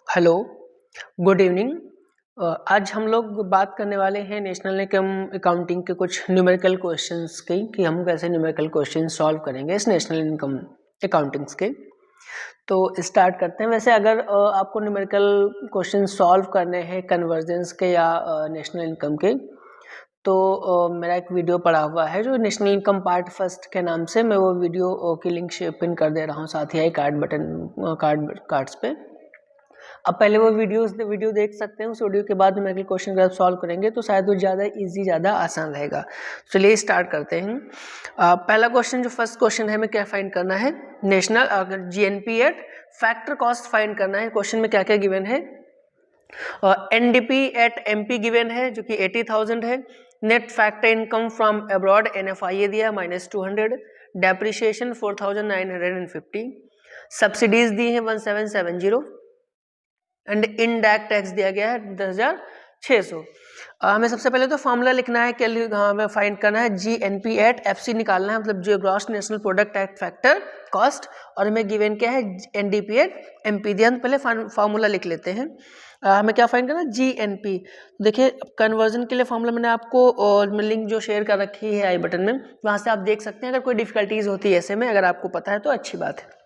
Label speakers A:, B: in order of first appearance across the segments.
A: Hello, good evening. आज हम लोग बात करने वाले हैं नेशनल इनकम अकाउंटिंग के कुछ न्यूमेरिकल क्वेश्चंस की कि हम कैसे न्यूमेरिकल क्वेश्चन सॉल्व करेंगे इस नेशनल इनकम अकाउंटिंग्स के। तो स्टार्ट करते हैं। वैसे अगर आपको न्यूमेरिकल क्वेश्चन सॉल्व करने हैं कन्वर्जेंस के या नेशनल इनकम के, तो मेरा एक वीडियो पड़ा हुआ है जो नेशनल इनकम पार्ट फर्स्ट के नाम से, मैं वो वीडियो की लिंक पिन कर दे रहा हूँ, साथ ही कार्ड्स पे। अब पहले वो वीडियो देख सकते हैं। उस वीडियो के बाद में क्वेश्चन अगर सॉल्व करेंगे तो शायद वो ज़्यादा इजी, ज़्यादा आसान रहेगा। चलिए स्टार्ट करते हैं। पहला क्वेश्चन, जो फर्स्ट क्वेश्चन है, हमें क्या फाइंड करना है? नेशनल अगर GNP eight factor cost find करना है। क्वेश्चन में क्या क्या गिवन है? एनडीपी एट एमपी गिवन है जो कि 80,000 है। Net factor income from abroad NFIA दिया -200, डेप्रिसिएशन 4,950, सब्सिडीज दी है 1770 एंड इनडायरेक्ट टैक्स दिया गया है 10,600। हमें सबसे पहले तो फॉर्मूला लिखना है, हमें फाइंड करना है जीएनपी एट एफसी निकालना है, मतलब जो gross national product at factor cost, और हमें गिवन क्या है? एनडीपी एट एमपी दिया। पहले फार्मूला लिख लेते हैं। हमें क्या फाइंड करना है? जीएनपी। देखिए कन्वर्जन के लिए फार्मूला मैंने आपको लिंक जो शेयर कर रखी है आई बटन में, वहाँ से आप देख सकते हैं। अगर कोई डिफिकल्टीज होती है ऐसे में, अगर आपको पता है तो अच्छी बात है।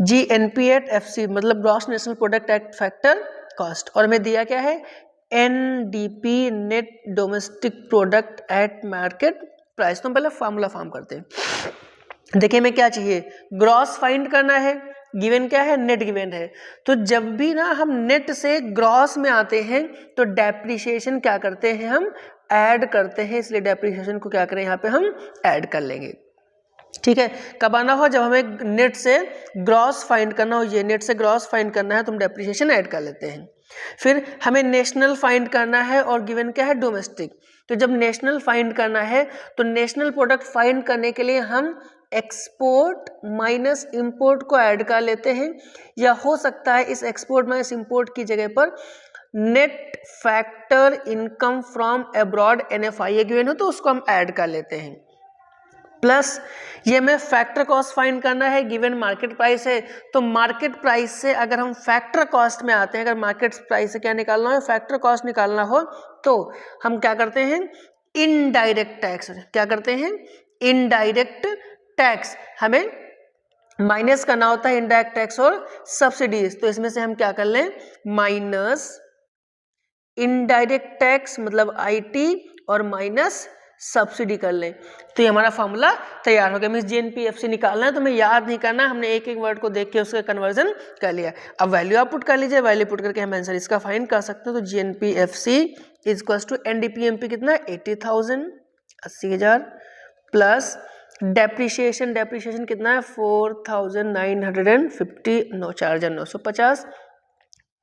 A: जीएनपी एट एफसी मतलब gross national product at factor cost, और हमें दिया क्या है? NDP net domestic product at market price. तो हम पहले फार्मूला फॉर्म करते हैं। देखिए हमें क्या चाहिए? ग्रॉस फाइंड करना है। गिवन क्या है? नेट गिवन है। तो जब भी ना हम नेट से ग्रॉस में आते हैं तो डेप्रिसिएशन क्या करते हैं? हम ऐड करते हैं, इसलिए डेप्रिसिएशन को क्या करें? यहाँ पे हम ऐड कर लेंगे। ठीक है, कब आना हो? जब हमें नेट से ग्रॉस फाइंड करना हो। ये नेट से ग्रॉस फाइंड करना है तो हम डेप्रिसिएशन ऐड कर लेते हैं। फिर हमें नेशनल फाइंड करना है और गिवन क्या है? डोमेस्टिक। तो जब नेशनल फाइंड करना है तो नेशनल प्रोडक्ट फाइंड करने के लिए हम एक्सपोर्ट माइनस इंपोर्ट को ऐड कर लेते हैं, या हो सकता है इस एक्सपोर्ट माइनस इंपोर्ट की जगह पर net factor income from abroad NFIA given हो तो उसको हम ऐड कर लेते हैं। प्लस ये हमें फैक्टर कॉस्ट फाइंड करना है, गिवन मार्केट प्राइस है। तो मार्केट प्राइस से अगर हम फैक्टर कॉस्ट में आते हैं, अगर मार्केट प्राइस से क्या निकालना हो? फैक्टर कॉस्ट निकालना हो, तो हम क्या करते हैं? Indirect tax. क्या करते हैं? इनडायरेक्ट टैक्स हमें माइनस करना होता है, इनडायरेक्ट टैक्स और सब्सिडीज। तो इसमें से हम क्या कर लें? माइनस इनडायरेक्ट टैक्स मतलब आईटी और माइनस सब्सिडी कर लें, तो ये हमारा फॉर्मूला तैयार हो गया। मीन्स जीएनपीएफसी निकालना है तो हमें याद नहीं करना, हमने एक एक वर्ड को देख के उसका कन्वर्जन कर लिया। अब वैल्यू आप पुट कर लीजिए, वैल्यू पुट करके हम आंसर इसका फाइंड कर सकते हैं। तो जीएनपीएफसी इज इक्वल टू एनडीपीएमपी कितना? 80,000 80,000 प्लस डेप्रिसिएशन कितना है? 4,950 4,950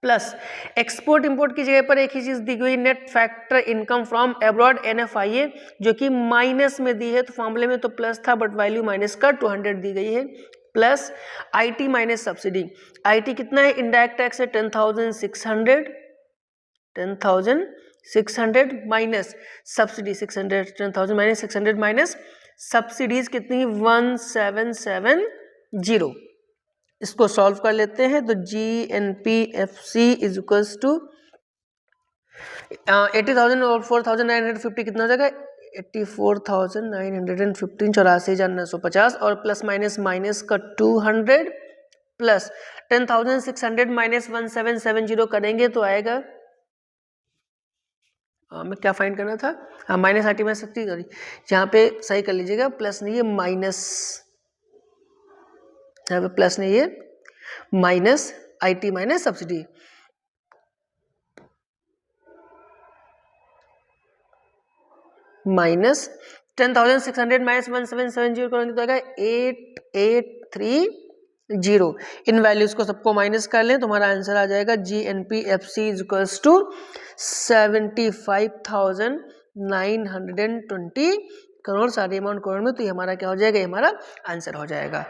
A: प्लस एक्सपोर्ट इंपोर्ट की जगह पर एक ही चीज दी गई, net factor income from abroad NFIA, जो कि माइनस में दी है। तो फॉर्मूले में तो प्लस था बट वैल्यू माइनस का 200 दी गई है। Plus IT minus subsidy. IT कितना है? इनडायरेक्ट टैक्स है 10,600 minus subsidy 600, 10,000 minus 600 minus subsidies कितनी? 1770। इसको सॉल्व कर लेते हैं। तो जीएनपीएफसी इज इक्वल्स टू 80,000 और 4,950 कितना हो जाएगा? 84,915 84,950 और प्लस माइनस माइनस का 200 प्लस 10,600 माइनस 1770 करेंगे तो आएगा, हमें क्या फाइंड करना था? हाँ, माइनस आईटी माइनस सब्सिडी करी, यहाँ पे सही कर लीजिएगा, प्लस नहीं है माइनस, यहाँ पे प्लस नहीं है minus IT minus subsidy. Minus 10,600 minus 1770 करेंगे तो आएगा 8830। इन वैल्यूज को सबको माइनस कर लें तो हमारा आंसर आ जाएगा जीएनपीएफसी इज इक्वल्स टू 75,920 करोड़। सारी अमाउंट करोड़ में, तो ये हमारा क्या हो जाएगा? ये हमारा आंसर हो जाएगा।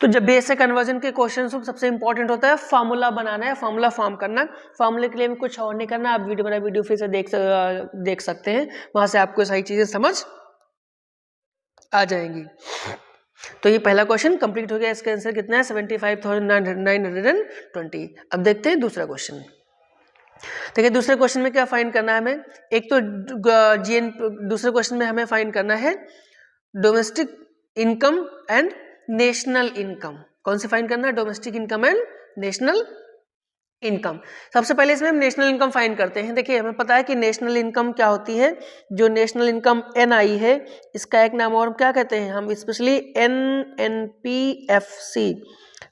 A: तो जब बेसिक कन्वर्जन के क्वेश्चन सबसे इंपॉर्टेंट होता है फार्मूला बनाना है, फार्मूला फॉर्म करना। फार्मूले के लिए भी कुछ और नहीं करना, आप मेरा वीडियो फिर से देख सकते हैं, वहां से आपको सारी चीजें समझ आ जाएंगी। तो ये पहला क्वेश्चन कंप्लीट हो गया। इसका आंसर कितना है 75,920। अब देखते हैं दूसरा क्वेश्चन। देखिए दूसरे क्वेश्चन में क्या फाइंड करना है हमें। एक तो दूसरे क्वेश्चन में हमें फाइंड करना है domestic income and national income. कौन से फाइंड करना है? Domestic income and national income. सबसे पहले इसमें हम नेशनल इनकम फाइंड करते हैं। देखिए हमें पता है कि नेशनल इनकम क्या होती है। जो नेशनल इनकम NI है, इसका एक नाम और क्या कहते हैं हम, specially NNPFC,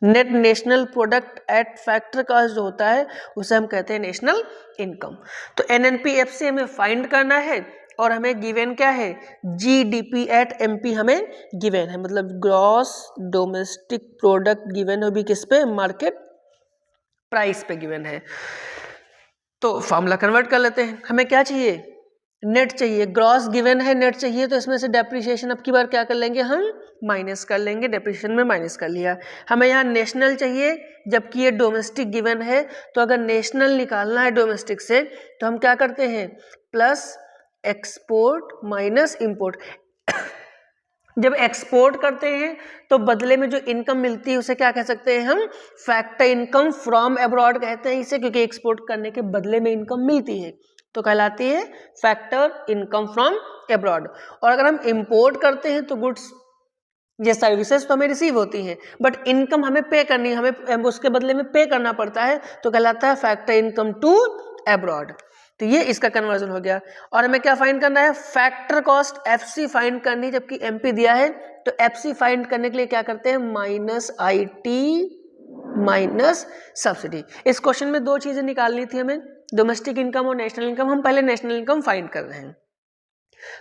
A: net national product at factor का जो होता है उसे हम कहते हैं नेशनल इनकम। तो NNPFC हमें फाइंड करना है और हमें गिवन क्या है, GDP एट MP हमें गिवन है, मतलब ग्रॉस डोमेस्टिक प्रोडक्ट गिवन है भी किस पे, मार्केट प्राइस पे गिवन है। तो फॉर्मूला कन्वर्ट कर लेते हैं। हमें क्या चाहिए, नेट चाहिए। ग्रॉस गिवन है, नेट चाहिए, तो इसमें से डेप्रिसिएशन अब की बार क्या कर लेंगे हम, माइनस कर लेंगे। डेप्रिसिएशन में माइनस कर लिया। हमें यहाँ नेशनल चाहिए जबकि ये डोमेस्टिक गिवन है, तो अगर नेशनल निकालना है डोमेस्टिक से तो हम क्या करते हैं, प्लस एक्सपोर्ट माइनस इंपोर्ट। जब एक्सपोर्ट करते हैं तो बदले में जो इनकम मिलती है उसे क्या कह सकते हैं हम, फैक्टर इनकम फ्रॉम अब्रॉड कहते हैं इसे, क्योंकि एक्सपोर्ट करने के बदले में इनकम मिलती है तो कहलाती है फैक्टर इनकम फ्रॉम अब्रॉड। और अगर हम इंपोर्ट करते हैं तो गुड्स ये सर्विसेज तो हमें रिसीव होती हैं, बट इनकम हमें पे करनी है, हमें उसके बदले में पे करना पड़ता है, तो कहलाता है फैक्टर इनकम टू अब्रॉड। तो ये इसका कन्वर्जन हो गया। और हमें क्या फाइंड करना है, फैक्टर कॉस्ट FC फाइंड करनी है, जबकि MP दिया है तो FC फाइंड करने के लिए क्या करते हैं, माइनस IT माइनस सब्सिडी। इस क्वेश्चन में दो चीजें निकालनी थी हमें, डोमेस्टिक इनकम और नेशनल इनकम। हम पहले नेशनल इनकम फाइंड कर रहे हैं।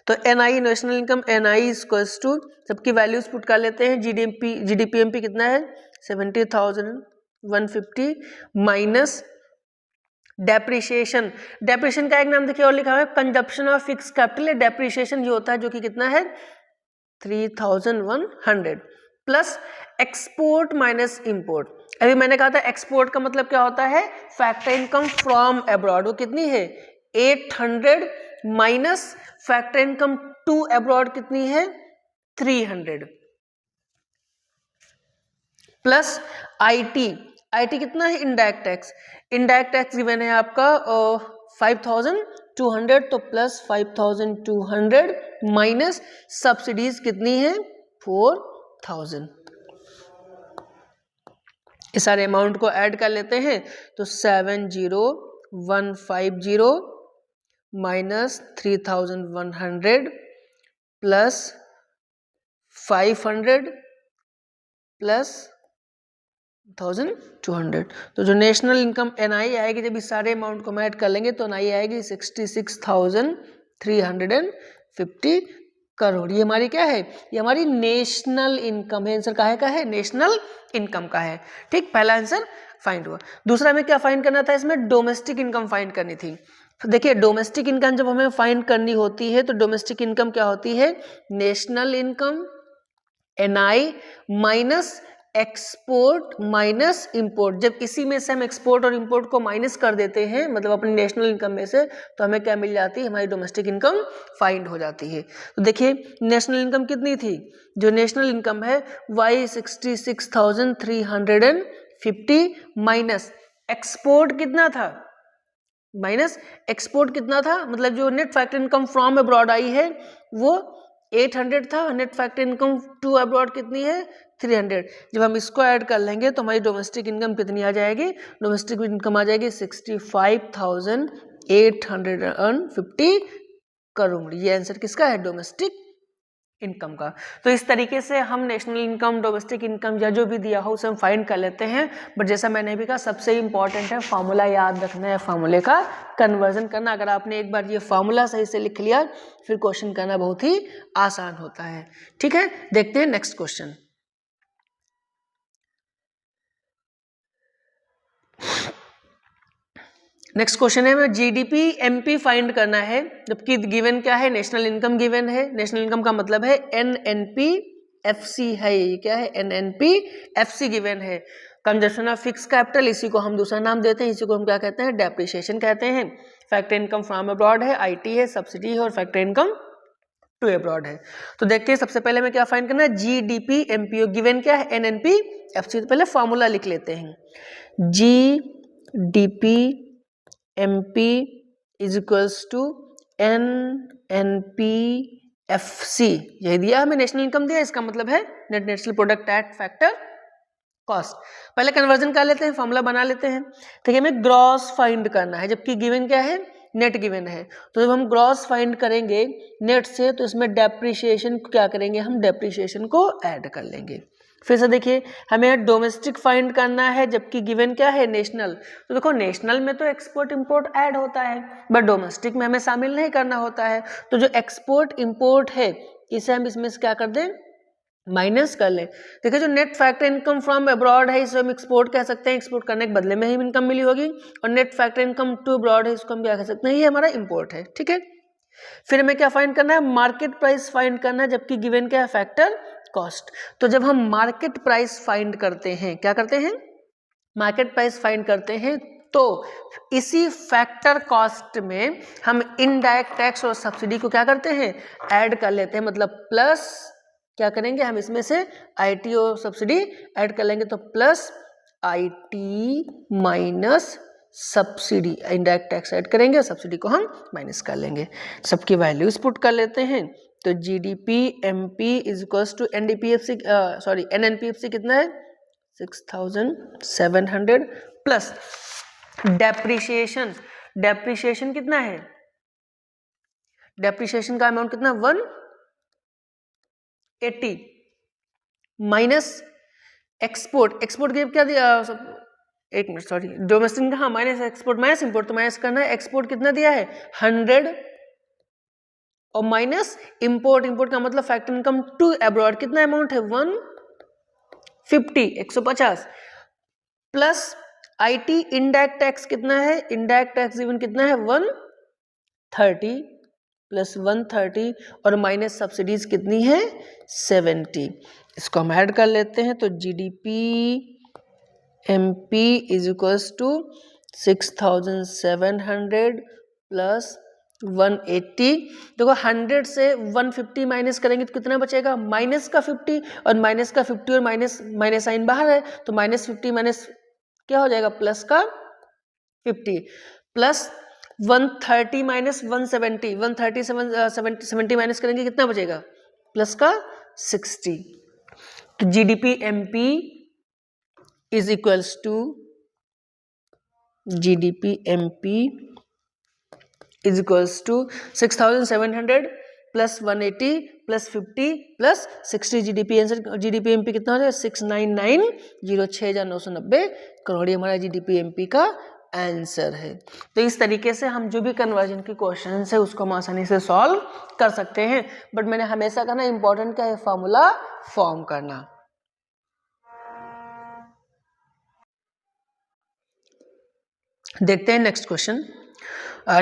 A: तो NI national income NI equals to, सबकी वैल्यूज पुट कर लेते हैं। GDP MP कितना है 70,150 माइनस डेप्रिसिएशन। डेप्रिसिएशन का एक नाम देखिए और लिखा हुआ है consumption of fix capital. Depreciation ये होता है जो कि कितना है 3,100 प्लस एक्सपोर्ट माइनस इंपोर्ट। अभी मैंने कहा था एक्सपोर्ट का मतलब क्या होता है, फैक्टर इनकम फ्रॉम अब्रॉड। वो कितनी है 800 minus factor income to abroad कितनी है 300 प्लस IT कितना है, indirect tax. Indirect tax given है आपका 5,200, तो प्लस 5,200 माइनस सब्सिडीज कितनी है 4,000। इस सारे अमाउंट को ऐड कर लेते हैं तो 7,150 माइनस 3,100 प्लस 500 प्लस 1,200। तो जो नेशनल इनकम NI आएगी, जब इस सारे अमाउंट को हम ऐड कर लेंगे तो NI आएगी 66,350 करोड़। ये हमारी क्या है, ये हमारी नेशनल इनकम है। आंसर का है नेशनल इनकम का है। ठीक, पहला आंसर फाइंड हुआ। दूसरा में क्या फाइंड करना था, इसमें डोमेस्टिक इनकम फाइंड करनी थी। तो देखिए डोमेस्टिक इनकम जब हमें फाइंड करनी होती है तो डोमेस्टिक इनकम क्या होती है, national income NI minus export minus import. जब इसी में से हम एक्सपोर्ट और इंपोर्ट को माइनस कर देते हैं, मतलब अपनी नेशनल इनकम में से, तो हमें क्या मिल जाती है, हमारी डोमेस्टिक इनकम फाइंड हो जाती है। तो देखिए नेशनल इनकम कितनी थी, जो नेशनल इनकम है वही 66,350 माइनस एक्सपोर्ट कितना था, मतलब जो net factor income from abroad आई है वो 800 था, net factor income to abroad कितनी है 300। जब हम इसको ऐड कर लेंगे तो हमारी डोमेस्टिक इनकम कितनी आ जाएगी, डोमेस्टिक इनकम आ जाएगी 65,850 करोड़। ये आंसर किसका है, डोमेस्टिक इनकम का। तो इस तरीके से हम नेशनल इनकम, डोमेस्टिक इनकम या जो भी दिया हो उसे हम फाइंड कर लेते हैं। बट जैसा मैंने भी कहा सबसे इंपॉर्टेंट है फार्मूला याद रखना है, फार्मूले का कन्वर्जन करना। अगर आपने एक बार ये फार्मूला सही से लिख लिया फिर क्वेश्चन करना बहुत ही आसान होता है। ठीक है, देखते हैं नेक्स्ट क्वेश्चन। नेक्स्ट क्वेश्चन है हमें GDP MP फाइंड करना है, जबकि गिवन क्या है, नेशनल इनकम गिवन है। नेशनल इनकम का मतलब है NNPFC है, ये क्या है NNPFC गिवन है। कंजप्शन ऑफ फिक्स कैपिटल, इसी को हम दूसरा नाम देते हैं, इसी को हम क्या कहते हैं, डेप्रिसिएशन कहते हैं। फैक्टर इनकम फ्रॉम अब्रॉड है, IT है, सब्सिडी है और फैक्टर इनकम टू अब्रॉड है। तो देखते हैं सबसे पहले हमें क्या फाइंड करना है, GDP MPO गिवन क्या है NNP-FC। तो पहले फॉर्मूला लिख लेते हैं, GDP MP is equals to NNP-FC। यही दिया हमें, नेशनल इनकम दिया, इसका मतलब है net national product at factor cost. पहले कन्वर्जन कर लेते हैं, फॉर्मूला बना लेते हैं। तो हमें ग्रॉस फाइंड करना है, जबकि गिवन क्या है, नेट गिवन है। तो जब हम ग्रॉस फाइंड करेंगे नेट से, तो इसमें डेप्रिसिएशन क्या करेंगे, हम डेप्रिसिएशन को ऐड कर लेंगे। फिर से देखिए, हमें डोमेस्टिक फाइंड करना है, जबकि गिवन क्या है, नेशनल। तो देखो नेशनल में तो एक्सपोर्ट इंपोर्ट ऐड होता है, बट डोमेस्टिक में हमें शामिल नहीं करना होता है। तो जो एक्सपोर्ट इंपोर्ट है, इसे हम इसमें से क्या कर दें, माइनस कर लें। देखिए जो net factor income from abroad है, इसे हम एक्सपोर्ट कह सकते हैं, एक्सपोर्ट करने के बदले में ही इनकम मिली होगी। और net factor income to abroad है, इसको हम क्या कह सकते हैं, ये हमारा इंपोर्ट है, ठीक है। फिर हमें क्या फाइंड करना है, मार्केट प्राइस फाइंड करना है, जबकि गिवन क्या है, फैक्टर कॉस्ट। तो जब हम मार्केट प्राइस फाइंड करते हैं, क्या करते हैं, मार्केट प्राइस फाइंड करते हैं, तो इसी फैक्टर कॉस्ट में हम इनडायरेक्ट टैक्स और सब्सिडी को क्या करते हैं, ऐड कर लेते हैं। मतलब प्लस क्या करेंगे, हम इसमें से IT और सब्सिडी ऐड कर लेंगे, तो plus IT minus subsidy, indirect tax add करेंगे और सब्सिडी को हम माइनस कर लेंगे। सबकी वैल्यूज पुट कर लेते हैं। तो GDP MP is equals to NNP-FC कितना है, 6700 प्लस डेप्रिसिएशन, डेप्रिसिएशन कितना है, डेप्रिसिएशन का अमाउंट कितना, 180 माइनस एक्सपोर्ट, एक्सपोर्ट के क्या दिया, एक मिनट सॉरी, डोमेस्टिक का, हाँ माइनस एक्सपोर्ट माइनस इंपोर्ट, तो माइनस करना है, एक्सपोर्ट कितना दिया है 100 और माइनस इंपोर्ट, इंपोर्ट का मतलब फैक्टर इनकम टू अब्रॉड, कितना अमाउंट है 150 प्लस IT इनडायरेक्ट टैक्स कितना है, इनडायरेक्ट टैक्स इवन कितना है 130 प्लस 130 और माइनस सब्सिडीज कितनी है 70। इसको हम ऐड कर लेते हैं। तो GDP MP is equals to 6700 plus 180। देखो 100 से 150 माइनस करेंगे तो कितना बचेगा, माइनस का 50, और माइनस का 50 और माइनस माइनस साइन बाहर है, तो माइनस 50 माइनस क्या हो जाएगा, प्लस का 50 प्लस 130 माइनस 170, 130 से 70 माइनस करेंगे कितना बचेगा, प्लस का 60। तो GDP MP is equals to GDP MP is equals to 6700 plus 180 plus 50 plus 60। GDP MP कितना हो जाएगा 69906,990 करोड़, हमारा GDP MP का आंसर है। तो इस तरीके से हम जो भी कन्वर्जन के क्वेश्चन है उसको हम आसानी से सॉल्व कर सकते हैं। बट मैंने हमेशा कहना इंपॉर्टेंट क्या है, फॉर्मूला फॉर्म करना। देखते हैं नेक्स्ट क्वेश्चन।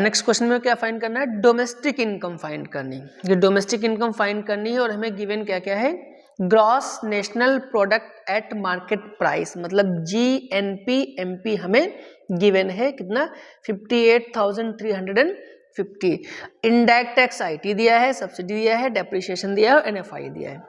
A: नेक्स्ट क्वेश्चन में क्या फाइंड करना है, डोमेस्टिक इनकम फाइंड करनी। ये डोमेस्टिक इनकम फाइंड करनी है और हमें गिवन क्या क्या है, gross national product at market price, मतलब GNP MP हमें गिवन है कितना 58,350। इनडायरेक्ट टैक्स IT दिया है, सब्सिडी दिया है, डेप्रिसिएशन दिया है और NFI दिया है।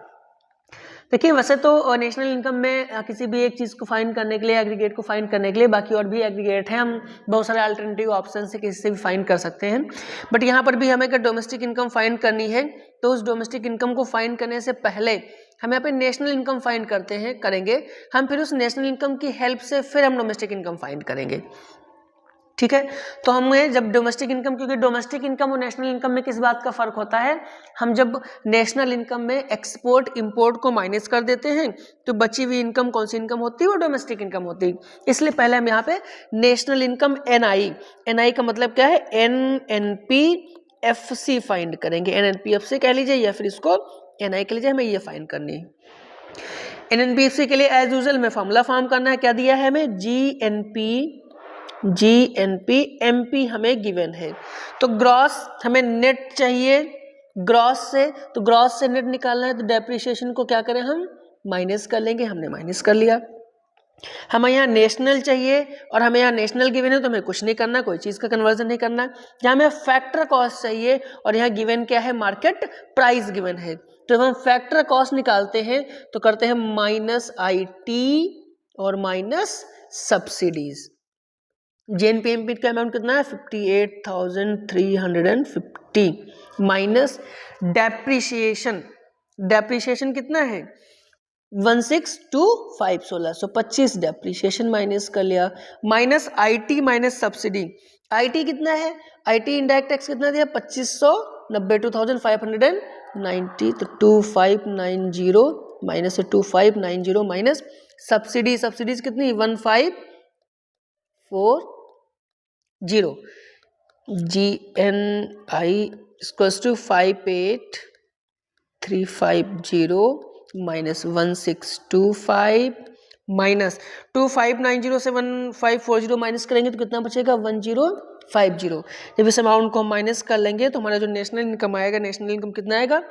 A: देखिए वैसे तो नेशनल इनकम में किसी भी एक चीज़ को फाइंड करने के लिए, एग्रीगेट को फाइंड करने के लिए बाकी और भी एग्रीगेट हैं, हम बहुत सारे अल्टरनेटिव ऑप्शन से किसी से भी फाइंड कर सकते हैं। बट यहाँ पर भी हमें अगर डोमेस्टिक इनकम फाइंड करनी है तो उस डोमेस्टिक इनकम को फाइंड करने से पहले हम यहाँ पे नेशनल इनकम फाइंड करेंगे हम, फिर उस नेशनल इनकम की हेल्प से फिर हम डोमेस्टिक इनकम फाइंड करेंगे। ठीक है, तो हमें जब डोमेस्टिक इनकम, क्योंकि डोमेस्टिक इनकम और नेशनल इनकम में किस बात का फर्क होता है, हम जब नेशनल इनकम में एक्सपोर्ट इंपोर्ट को माइनस कर देते हैं तो बची हुई इनकम कौन सी इनकम होती है, वो डोमेस्टिक इनकम होती है। इसलिए पहले हम यहाँ पे नेशनल इनकम NI का मतलब क्या है, NNP-FC फाइंड करेंगे। NNP-FC कह लीजिए या फिर इसको NI कह लीजिए, हमें ये फाइंड करनी है। NNP-FC के लिए एज यूजुअल में फॉर्मूला फॉर्म करना है। क्या दिया है हमें, GNP MP हमें गिवन है। तो ग्रॉस हमें नेट चाहिए, ग्रॉस से नेट निकालना है, तो डेप्रिसिएशन को क्या करें हम, माइनस कर लेंगे। हमने माइनस कर लिया। हमें यहाँ नेशनल चाहिए और हमें यहाँ नेशनल गिवन है तो हमें कुछ नहीं करना, कोई चीज़ का कन्वर्जन नहीं करना। यहाँ हमें फैक्टर कॉस्ट चाहिए और यहाँ गिवन क्या है, मार्केट प्राइस गिवन है। तो जब हम फैक्टर कॉस्ट निकालते हैं तो करते हैं माइनस IT और माइनस सब्सिडीज। JNPMP का अमाउंट कितना है 58,350 माइनस डेप्रिसिएशन, डेप्रिसिएशन कितना है 162516, सो 25 डेप्रिसिएशन माइनस कर लिया, minus IT minus subsidy. IT कितना है, IT इंडायरेक्ट टैक्स कितना दिया 2590 2590, तो 2590 माइनस 2590 माइनस सब्सिडी, सब्सिडीज कितनी 1540, GNI equals to 58350 minus 1625 minus 2590 से 1540 माइनस करेंगे तो कितना बचेगा 1050। जब इस अमाउंट को हम माइनस कर लेंगे तो हमारा जो नेशनल इनकम आएगा, नेशनल इनकम कितना आएगा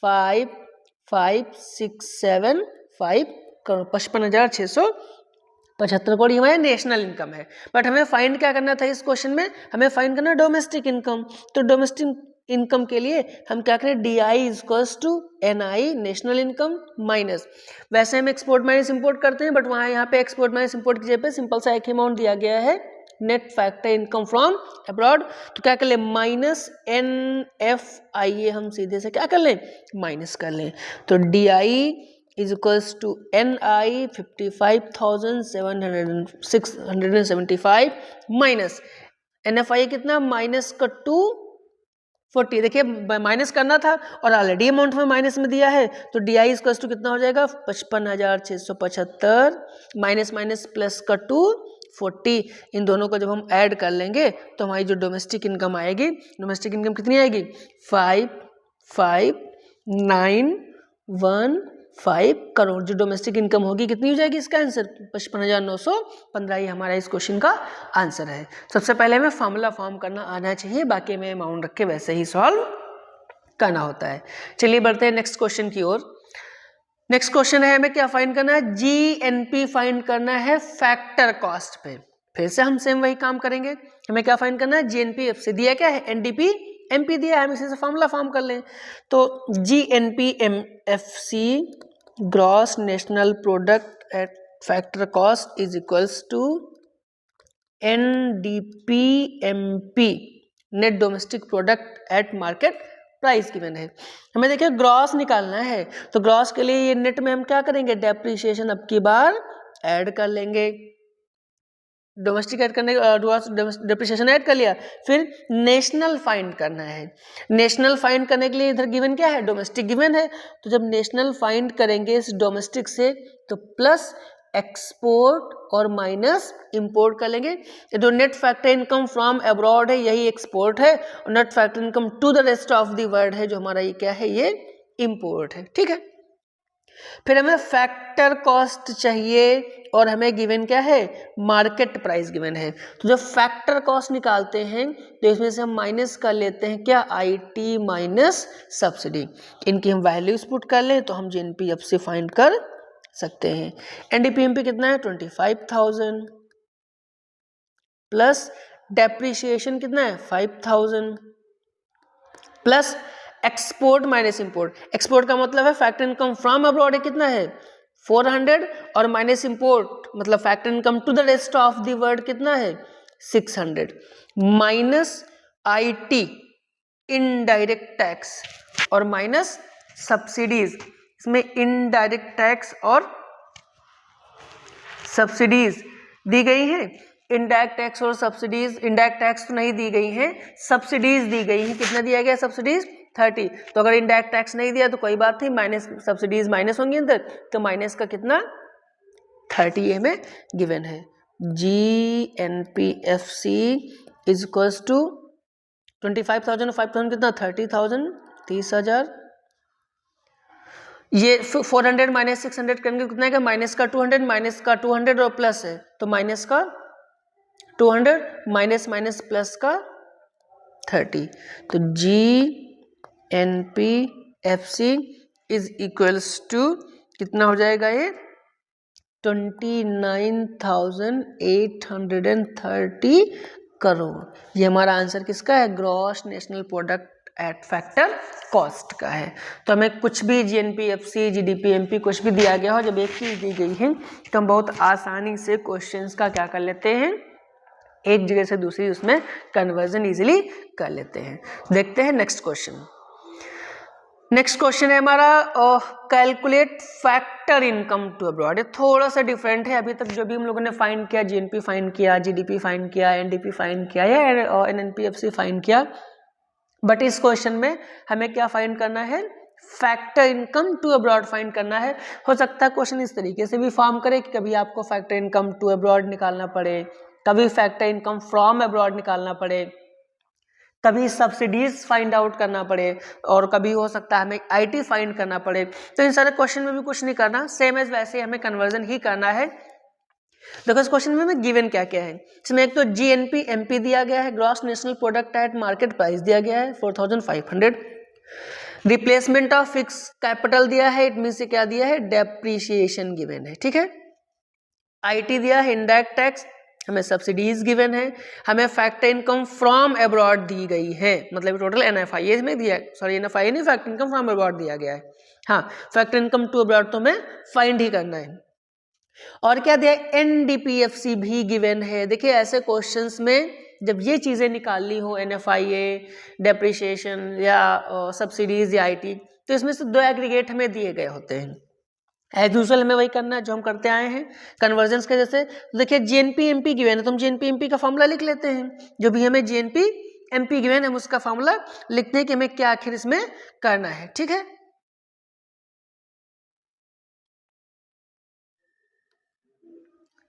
A: 55,675 करोड़, 55,675 करोड़, ये हमारा नेशनल इनकम है। बट हमें फाइंड क्या करना था इस क्वेश्चन में, हमें फाइंड करना डोमेस्टिक इनकम। तो डोमेस्टिक इनकम के लिए हम क्या करें, DI equals to NI national income minus, वैसे हम एक्सपोर्ट माइनस इंपोर्ट करते हैं बट वहाँ यहाँ पे एक्सपोर्ट माइनस इंपोर्ट की जगह पे सिंपल सा एक अमाउंट दिया गया है net factor income from abroad. तो क्या कर लें माइनस NFI, हम सीधे से क्या कर लें माइनस कर लें। तो DI is equals to NI 55,675 minus NFI कितना माइनस का 240। देखिए माइनस करना था और ऑलरेडी अमाउंट में माइनस में दिया है, तो DI इक्वल्स टू कितना हो जाएगा 55,675 माइनस माइनस प्लस का 240। इन दोनों को जब हम ऐड कर लेंगे तो हमारी जो डोमेस्टिक इनकम आएगी, डोमेस्टिक इनकम कितनी आएगी 55,915 करोड़। जो डोमेस्टिक इनकम होगी कितनी हो जाएगी, इसका आंसर 55,915, ये हमारा इस क्वेश्चन का आंसर है। सबसे पहले हमें फॉर्मूला फॉर्म करना आना चाहिए, बाकी हमें अमाउंट रख के वैसे ही सॉल्व करना होता है। चलिए बढ़ते हैं नेक्स्ट क्वेश्चन की ओर। नेक्स्ट क्वेश्चन है हमें क्या फाइंड करना है, GNP फाइंड करना है फैक्टर कॉस्ट पे। फिर से हम सेम वही काम करेंगे, हमें क्या फाइंड करना है GNP से दिया क्या है NDP MP दिया है, हम इसी से फॉर्मूला फॉर्म कर लें। तो GNP MFC gross national product at factor cost is equals to NDP MP net domestic product at market price given है। हमें देखिए ग्रॉस निकालना है, तो ग्रॉस के लिए ये नेट में हम क्या करेंगे डेप्रिसिएशन अब की बार ऐड कर लेंगे, डोमेस्टिक ऐड करने डेप्रिसिएशन ऐड कर लिया। फिर नेशनल फाइंड करना है, नेशनल फाइंड करने के लिए इधर गिवन क्या है डोमेस्टिक गिवन है, तो जब नेशनल फाइंड करेंगे इस डोमेस्टिक से तो प्लस एक्सपोर्ट और माइनस इंपोर्ट कर लेंगे। जो net factor income from abroad है यही एक्सपोर्ट है और net factor income to the rest of the world है जो हमारा ये क्या है ये इंपोर्ट है, ठीक है। फिर हमें फैक्टर कॉस्ट चाहिए और हमें गिवन क्या है मार्केट प्राइस गिवन है। तो जब फैक्टर कॉस्ट निकालते हैं तो इसमें से हम माइनस कर लेते हैं क्या IT माइनस सब्सिडी, इनकी हम वैल्यूज पुट कर लें तो हम GNP फाइंड कर सकते हैं। NDP-MP कितना है 25,000 प्लस डेप्रिसिएशन कितना है 5,000 plus export minus import, export का मतलब है फैक्टर इनकम फ्रॉम अब्रॉड है कितना है 400 और माइनस इंपोर्ट मतलब factor income to the rest of the world कितना है 600 माइनस IT इनडायरेक्ट टैक्स और माइनस सब्सिडीज, इसमें इनडायरेक्ट टैक्स और सब्सिडीज दी गई हैं। इनडायरेक्ट टैक्स और सब्सिडीज, इनडायरेक्ट टैक्स तो नहीं दी गई हैं, सब्सिडीज दी गई हैं। कितना दिया गया सब्सिडीज 30, तो अगर इनडायरेक्ट टैक्स नहीं दिया तो कोई बात नहीं, माइनस सब्सिडीज माइनस होंगी अंदर, तो माइनस का कितना 30 ये हमें गिवन है। GNPFC इज इक्वल्स टू 25,000 और 5,000 कितना 30,000 30,000, ये 400 माइनस 600 करेंगे कितना है माइनस का 200 माइनस का 200 और प्लस है तो माइनस का 200 माइनस माइनस प्लस का 30, तो GNPFC इज इक्वल्स टू कितना हो जाएगा ये 29,830 करोड़। ये हमारा आंसर किसका है? Gross national product at factor cost का है। तो हमें कुछ भी जीएनपीएफसी, जीडीपीएमपी कुछ भी दिया गया हो, जब एक चीज दी गई है तो हम बहुत आसानी से क्वेश्चंस का क्या कर लेते हैं, एक जगह से दूसरी उसमें कन्वर्जन इजीली कर लेते हैं। देखते हैं नेक्स्ट क्वेश्चन। नेक्स्ट क्वेश्चन है हमारा calculate factor income to abroad. ये थोड़ा सा डिफरेंट है। अभी तक जो भी हम लोगों ने फाइंड किया, जीएनपी फाइंड किया, जीडीपी फाइंड किया, एनडीपी फाइंड किया या एनएनपीएफसी फाइंड किया, बट इस क्वेश्चन में हमें क्या फाइंड करना है? Factor income to abroad find करना है। हो सकता है क्वेश्चन इस तरीके से भी फॉर्म करे कि कभी आपको फैक्टर इनकम टू अब्रॉड निकालना पड़े, कभी फैक्टर इनकम फ्रॉम अब्रॉड निकालना पड़े, कभी सब्सिडीज फाइंड आउट करना पड़े, और कभी हो सकता है हमें आईटी फाइंड करना पड़े। तो इन सारे क्वेश्चन में भी कुछ नहीं करना, सेम एज वैसे हमें कन्वर्जन ही करना है। देखो इस क्वेश्चन में हमें गिवन क्या क्या है। इसमें एक तो जीएनपी एमपी दिया गया है, gross national product at market price दिया गया है 4500, रिप्लेसमेंट ऑफ फिक्स कैपिटल दिया है, इट मीन से क्या दिया है? डेप्रीशिएशन गिवन है, ठीक है। आईटी दिया है, इनडायरेक्ट टैक्स, हमें सब्सिडीज गिवन है, हमें फैक्टर इनकम फ्रॉम अब्रॉड दी गई है, मतलब टोटल एनएफआई में दिया है, सॉरी एनएफआई नहीं, फैक्टर इनकम फ्रॉम अब्रॉड दिया गया है। हाँ, फैक्टर इनकम टू अब्रॉड तो हमें फाइंड ही करना है। और क्या दिया है? एनडीपीएफसी भी गिवन है। देखिए ऐसे क्वेश्चंस में जब ये चीजें निकालनी हो, एनएफआईए, डेप्रिसिएशन या सब्सिडीज या आईटी, तो इसमें से दो एग्रीगेट हमें दिए गए होते हैं। एज यूजुअल हमें वही करना है जो हम करते आए हैं कन्वर्जेंस के जैसे। देखिए जीएनपी एमपी गिवन है तो हम जीएनपी एमपी का फॉर्मूला लिख लेते हैं। जो भी हमें जीएनपी एमपी गिवन है हम उसका फॉर्मूला लिखते हैं कि हमें क्या आखिर इसमें करना है, ठीक है।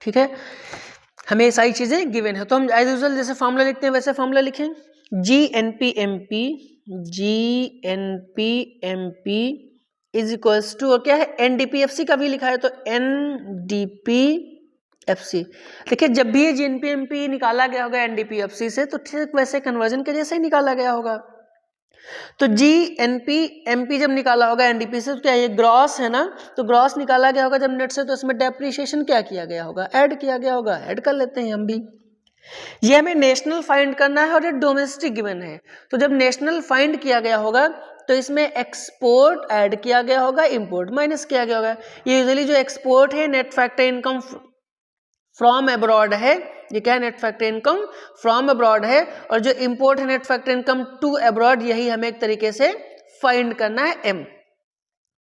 A: ठीक है, हमें ये सारी चीजें गिवन है तो हम एज यूजुअल जैसे फॉर्मूला लिखते हैं वैसे फॉर्मूला लिखें। GNP MP is equals to, और क्या है? एनडीपीएफसी का भी लिखा है तो एनडीपीएफसी। देखिए जब भी ये जीएनपी एमपी निकाला गया होगा एनडीपीएफसी से तो ठीक वैसे कन्वर्जन के जैसे ही निकाला गया होगा। तो जीएनपी एमपी जब निकाला होगा एनडीपी से तो क्या ये ग्रॉस है ना, तो ग्रॉस निकाला गया होगा जब नेट से, तो इसमें डेप्रिसिएशन क्या किया गया होगा? ऐड किया गया होगा। ऐड कर लेते हैं हम भी। ये हमें नेशनल फाइंड करना है और ये डोमेस्टिक गिवन है। तो जब नेशनल फाइंड किया गया होगा तो इसमें एक्सपोर्ट ऐड किया गया होगा, इंपोर्ट माइनस किया गया होगा। ये यूजुअली जो एक्सपोर्ट है net factor income from abroad है, ये क्या है? Net factor income from abroad है, और जो इंपोर्ट है net factor income to abroad, यही हमें एक तरीके से फाइंड करना है एम।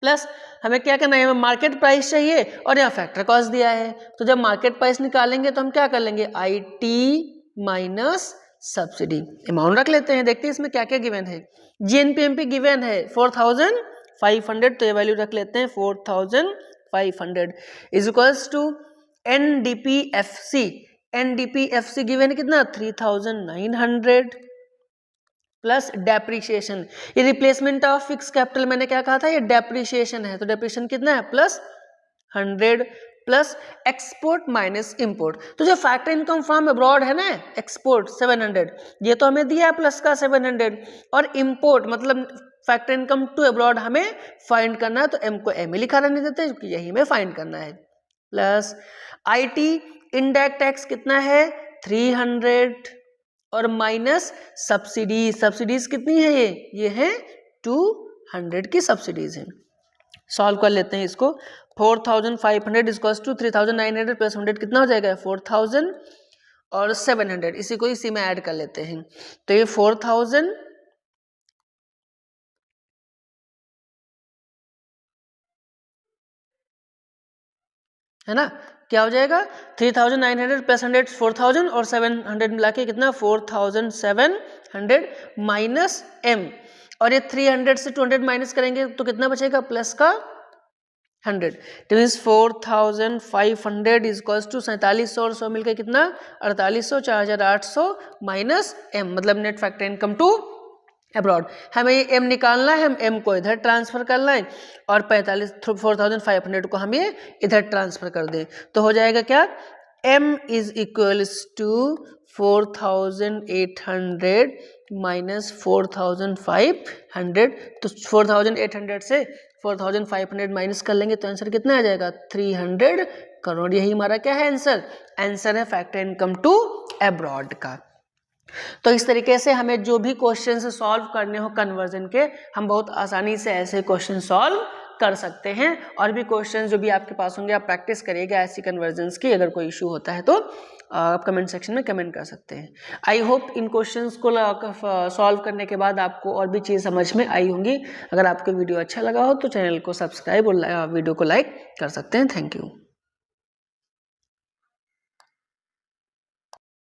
A: प्लस हमें क्या करना है? हमें मार्केट प्राइस चाहिए और यहाँ फैक्टर कॉस्ट दिया है, तो जब मार्केट प्राइस निकालेंगे तो हम क्या कर लेंगे? आईटी माइनस सब्सिडी, अमाउंट रख लेते हैं। देखते हैं इसमें क्या क्या गिवन है। जीएनपीएमपी गिवन है 4500, तो ये वैल्यू रख लेते हैं 4500 is equals to NDPFC given है कितना? 3900 प्लस डेप्रीशिएशन। ये रिप्लेसमेंट ऑफ फिक्स कैपिटल मैंने क्या कहा था? ये डेप्रीशिएशन है, तो डेप्रीशिएशन कितना है? Plus 100 plus export minus import. तो जो फैक्टर इनकम फ्रॉम अब्रॉड है ना, एक्सपोर्ट 700, ये तो हमें दिया है प्लस का 700, और इंपोर्ट मतलब फैक्टर इनकम टू अब्रॉड हमें फाइंड करना है, तो एम को एम ही लिखा रहने देते हैं क्योंकि यही हमें फाइंड करना है। प्लस आईटी इनडायरेक्ट टैक्स कितना है? 300, और माइनस सब्सिडीज कितनी है? ये है 200 की सब्सिडीज है। सॉल्व कर लेते हैं इसको। 4500 इक्वल्स टू 3900 प्लस 100 कितना हो जाएगा? 4000 और 700, इसी को इसी में ऐड कर लेते हैं। तो ये 4000 है ना, क्या हो जाएगा? 3900 प्लस 100 4000 और 700 मिला के कितना? 4700 माइनस एम, और ये 300 से 200 माइनस करेंगे तो कितना बचेगा? प्लस का 100, तो मीन्स 4500 इज इक्वल्स टू 4700 और 100 मिलकर कितना? 4800, 4800 माइनस एम, मतलब net factor income to abroad. हमें ये एम निकालना है, हम एम को इधर ट्रांसफर करना है, और 4500 को हम ये इधर ट्रांसफर कर दें, तो हो जाएगा क्या? m is equals to 4800 minus 4500, तो 4800 से 4500 माइनस कर लेंगे तो आंसर कितना आ जाएगा 300 करोड़। यही हमारा क्या है आंसर है फैक्टर इनकम टू अब्रॉड का। तो इस तरीके से हमें जो भी क्वेश्चन सॉल्व करने हो कन्वर्जन के, हम बहुत आसानी से ऐसे क्वेश्चन सॉल्व कर सकते हैं। और भी क्वेश्चन जो भी आपके पास होंगे आप प्रैक्टिस करिएगा ऐसी कन्वर्जन्स की। अगर कोई इशू होता है तो आप कमेंट सेक्शन में कमेंट कर सकते हैं। आई होप इन क्वेश्चंस को सॉल्व करने के बाद आपको और भी चीज़ समझ में आई होंगी। अगर आपको वीडियो अच्छा लगा हो तो चैनल को सब्सक्राइब और वीडियो को लाइक कर सकते हैं। Thank you.